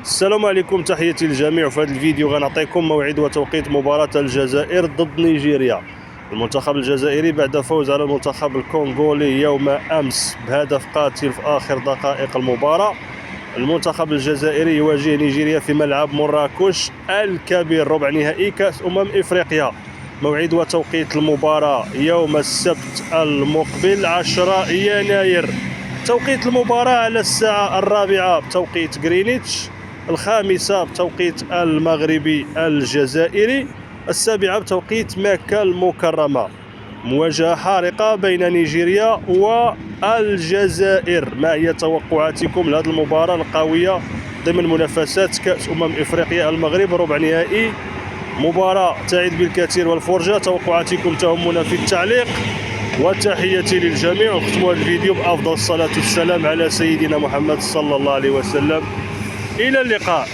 السلام عليكم، تحياتي للجميع. في هذا الفيديو غنعطيكم موعد وتوقيت مباراة الجزائر ضد نيجيريا. المنتخب الجزائري بعد فوز على المنتخب الكونغولي يوم أمس بهدف قاتل في آخر دقائق المباراة. المنتخب الجزائري يواجه نيجيريا في ملعب مراكش الكبير، ربع نهائي كأس إفريقيا. موعد وتوقيت المباراة يوم السبت المقبل 10 يناير. توقيت المباراة على الساعة 4 بتوقيت غرينتش، 5 بتوقيت المغربي الجزائري، 7 بتوقيت مكة المكرمة. مواجهة حارقة بين نيجيريا والجزائر. ما هي توقعاتكم لهذه المباراة القوية ضمن منافسات كأس إفريقيا المغرب ربع نهائي؟ مباراة تعد بالكثير والفرجة. توقعاتكم تهمنا في التعليق، وتحياتي للجميع. ونختم هذا الفيديو بأفضل الصلاة والسلام على سيدنا محمد صلى الله عليه وسلم. إلى اللقاء.